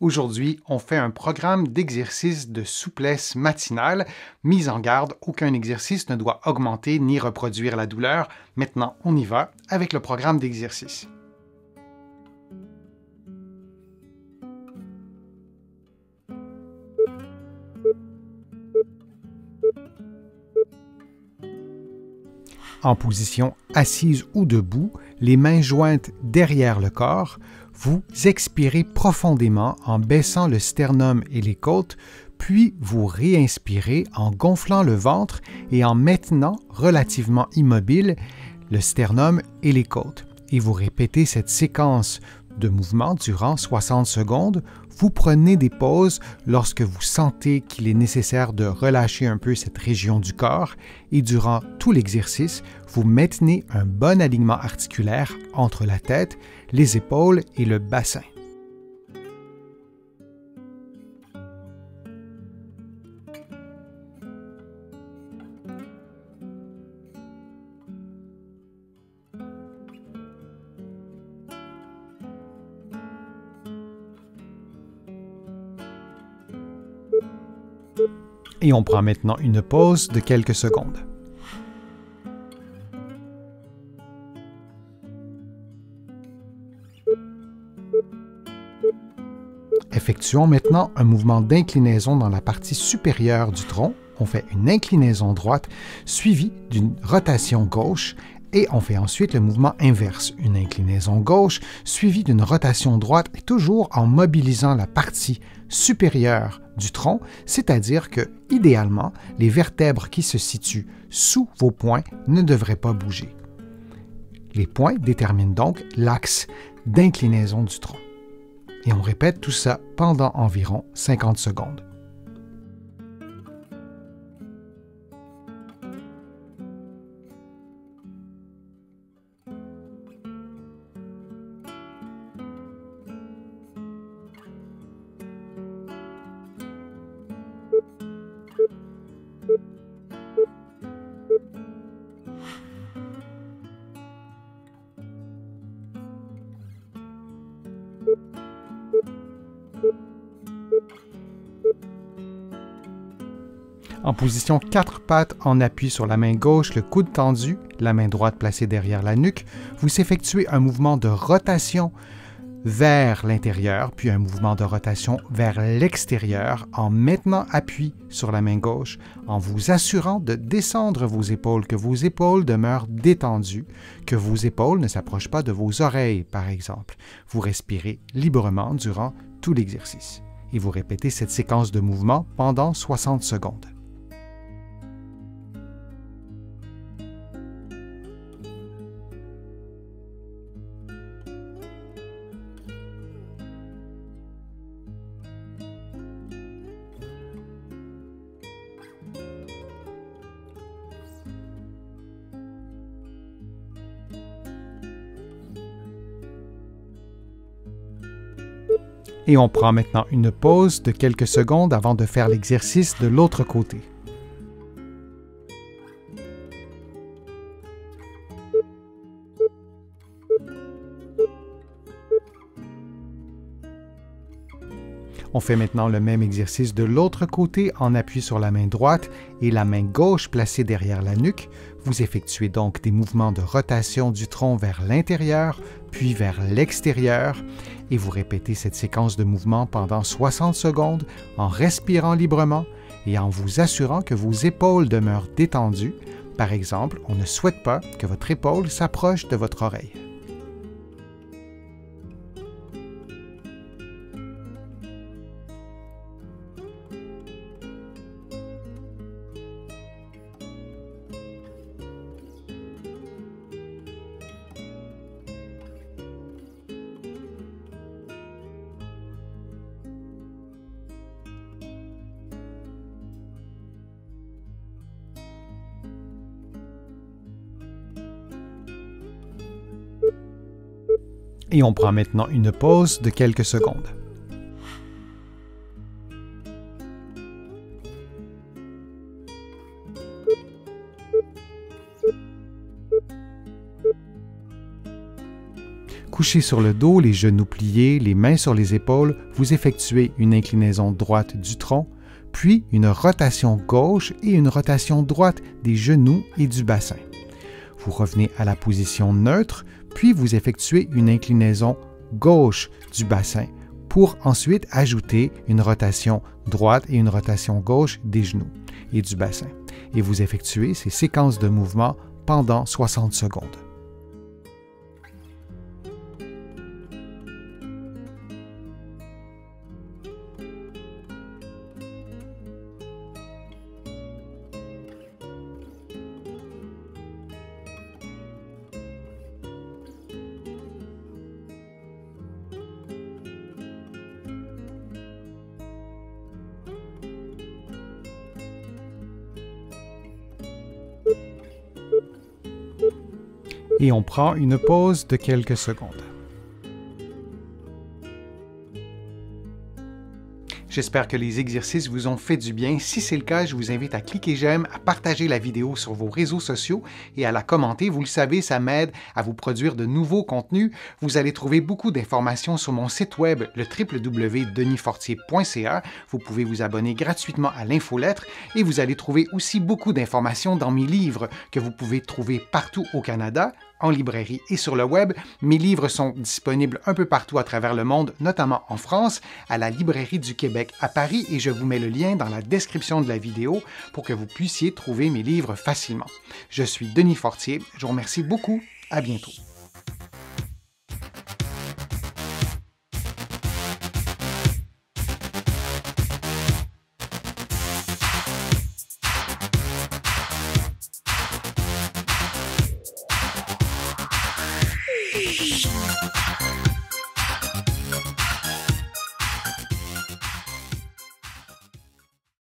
Aujourd'hui, on fait un programme d'exercice de souplesse matinale. Mise en garde, aucun exercice ne doit augmenter ni reproduire la douleur. Maintenant, on y va avec le programme d'exercice. En position assise ou debout, les mains jointes derrière le corps, vous expirez profondément en baissant le sternum et les côtes, puis vous réinspirez en gonflant le ventre et en maintenant relativement immobile le sternum et les côtes. Et vous répétez cette séquence de mouvements durant 60 secondes. Vous prenez des pauses lorsque vous sentez qu'il est nécessaire de relâcher un peu cette région du corps et durant tout l'exercice, vous maintenez un bon alignement articulaire entre la tête, les épaules et le bassin. Et on prend maintenant une pause de quelques secondes. Effectuons maintenant un mouvement d'inclinaison dans la partie supérieure du tronc. On fait une inclinaison droite suivie d'une rotation gauche et on fait ensuite le mouvement inverse, une inclinaison gauche suivie d'une rotation droite et toujours en mobilisant la partie supérieure du tronc, c'est-à-dire que, idéalement, les vertèbres qui se situent sous vos poings ne devraient pas bouger. Les poings déterminent donc l'axe d'inclinaison du tronc. Et on répète tout ça pendant environ 50 secondes. En position 4 pattes en appui sur la main gauche, le coude tendu, la main droite placée derrière la nuque, vous effectuez un mouvement de rotation vers l'intérieur, puis un mouvement de rotation vers l'extérieur en maintenant appui sur la main gauche, en vous assurant de descendre vos épaules, que vos épaules demeurent détendues, que vos épaules ne s'approchent pas de vos oreilles, par exemple. Vous respirez librement durant tout l'exercice. Et vous répétez cette séquence de mouvements pendant 60 secondes. Et on prend maintenant une pause de quelques secondes avant de faire l'exercice de l'autre côté. On fait maintenant le même exercice de l'autre côté en appui sur la main droite et la main gauche placée derrière la nuque. Vous effectuez donc des mouvements de rotation du tronc vers l'intérieur, puis vers l'extérieur, et vous répétez cette séquence de mouvements pendant 60 secondes en respirant librement et en vous assurant que vos épaules demeurent détendues. Par exemple, on ne souhaite pas que votre épaule s'approche de votre oreille. Et on prend maintenant une pause de quelques secondes. Couché sur le dos, les genoux pliés, les mains sur les épaules, vous effectuez une inclinaison droite du tronc, puis une rotation gauche et une rotation droite des genoux et du bassin. Vous revenez à la position neutre, puis vous effectuez une inclinaison gauche du bassin pour ensuite ajouter une rotation droite et une rotation gauche des genoux et du bassin. Et vous effectuez ces séquences de mouvements pendant 60 secondes. Et on prend une pause de quelques secondes. J'espère que les exercices vous ont fait du bien. Si c'est le cas, je vous invite à cliquer j'aime, à partager la vidéo sur vos réseaux sociaux et à la commenter. Vous le savez, ça m'aide à vous produire de nouveaux contenus. Vous allez trouver beaucoup d'informations sur mon site web, le www.denisfortier.ca. Vous pouvez vous abonner gratuitement à l'infolettre et vous allez trouver aussi beaucoup d'informations dans mes livres que vous pouvez trouver partout au Canada, en librairie et sur le web. Mes livres sont disponibles un peu partout à travers le monde, notamment en France, à la Librairie du Québec à Paris, et je vous mets le lien dans la description de la vidéo pour que vous puissiez trouver mes livres facilement. Je suis Denis Fortier, je vous remercie beaucoup, à bientôt.